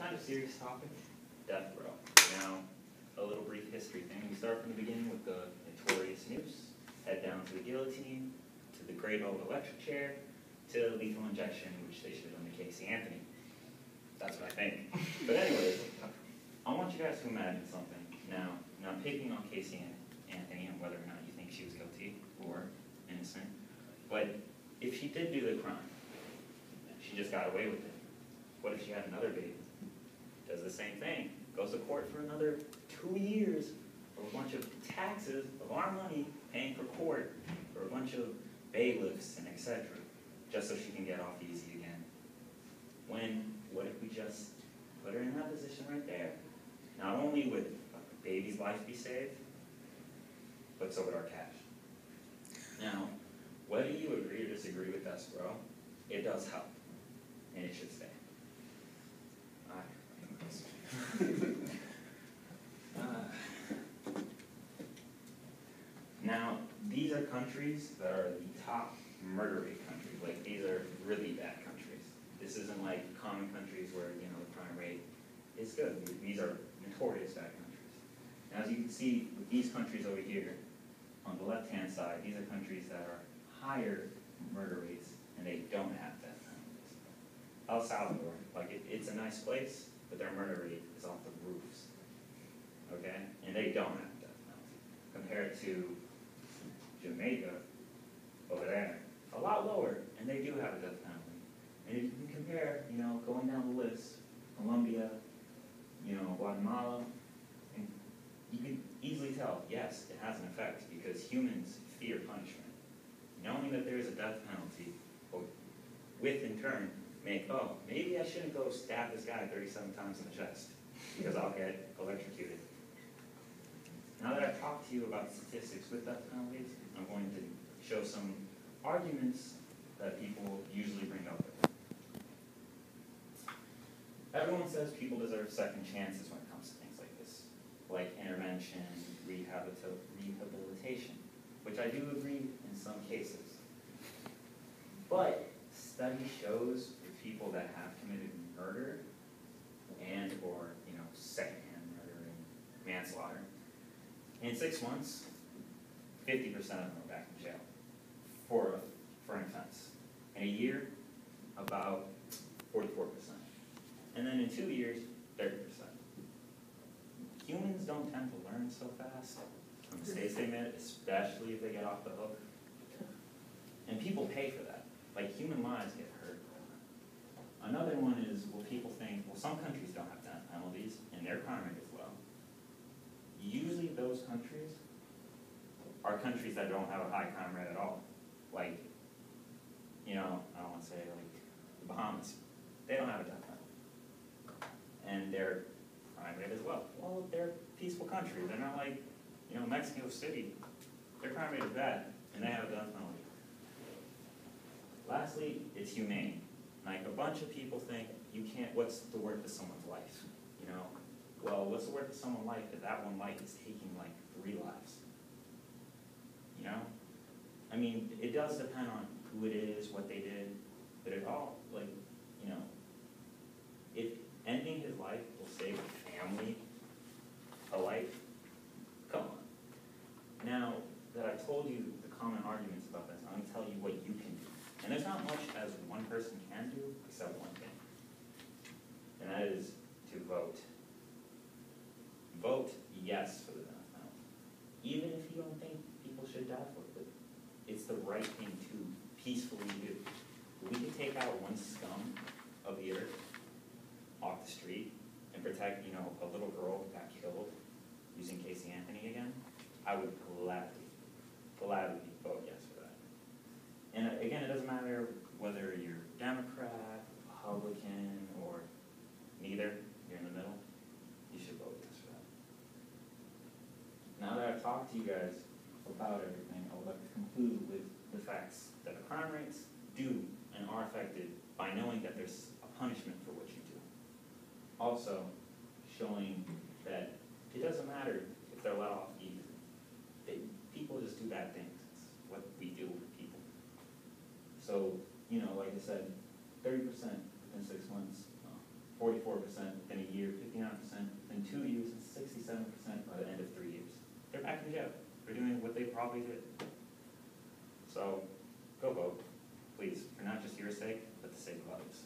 kind of serious topic, death row. Now, a little brief history thing. We start from the beginning with the notorious noose, head down to the guillotine, to the great old electric chair, to lethal injection, which they should have done to Casey Anthony. That's what I think. But anyways, I want you guys to imagine something. Now I'm picking on Casey Anthony and whether or not you think she was guilty or innocent. But if she did do the crime, she just got away with it. What if she had another baby? Does the same thing. Goes to court for another 2 years for a bunch of taxes of our money, paying for court, for a bunch of bailiffs and etc. just so she can get off easy again. What if we just put her in that position right there? Not only would a baby's life be saved, but so would our cash. Now, whether you agree or disagree with us, bro, it does help, and it should stay. Now, these are countries that are the top murder rate countries. Like, these are really bad countries. This isn't like common countries where, you know, the crime rate is good. These are notorious bad countries. Now, as you can see with these countries over here, on the left-hand side, these are countries that are higher murder rates, and they don't have death penalties. El Salvador, like, it's a nice place, but their murder rate is off the roofs, okay? And they don't have death penalty. Compared to Jamaica, over there, a lot lower, and they do have a death penalty. And if you can compare, you know, going down the list, Colombia, you know, Guatemala, and you can easily tell, yes, it has an effect because humans fear punishment. Knowing that there is a death penalty, with in turn, maybe I shouldn't go stab this guy 37 times in the chest because I'll get electrocuted. Now that I've talked to you about statistics with death penalties, I'm going to show some arguments that people usually bring up. Everyone says people deserve second chances when it comes to things like this, like intervention, rehabilitation, which I do agree in some cases. But study shows with people that have committed murder and or, you know, secondhand murder and manslaughter, in 6 months, 50% of them are back in jail for an offense. In a year, about 44%. And then in 2 years, 30%. Humans don't tend to learn so fast from mistakes they made, especially if they get off the hook. And people pay for that. Like, human lives get hurt. Another one is, well, people think, well, some countries don't have death penalties, and their crime rate is low. Usually those countries are countries that don't have a high crime rate at all. Like, you know, I don't want to say like the Bahamas. They don't have a death penalty. And their crime rate as well. Well, they're a peaceful country. They're not like, you know, Mexico City. Their crime rate is bad, and they have a death penalty. Lastly, it's humane. Like, a bunch of people think, you can't, what's the worth of someone's life? You know, well, what's the worth of someone's life if that one life is taking like 3 lives? You know? I mean, it does depend on who it is, what they did, but it all, like, you know, if ending his life will save a family a life, come on. Now that I've told you the common arguments about this, I'm going to tell you what you can do. And there's not much as one person can do except one thing, and that is to vote. Vote yes for the death penalty. Even if you don't think people should die for it, but it's the right thing to peacefully do. We could take out one scum of the earth off the street and protect, you know, a little girl who got killed using Casey Anthony again. I would gladly vote yes for that. And again, it doesn't matter whether you're Democrat, Republican, or neither, you're in the middle, you should vote yes for that. Now that I've talked to you guys about everything, I would like to conclude with the facts that the crime rates do and are affected by knowing that there's a punishment for what you do. Also, showing that it doesn't matter if they're let off easy. People just do bad things. It's what we do with people. So, you know, like I said, 30% within 6 months, 44% within a year, 59% within 2 years, and 67% by the end of 3 years. They're back in jail. They're doing what they probably did. So, go vote, please, for not just your sake, but the sake of others.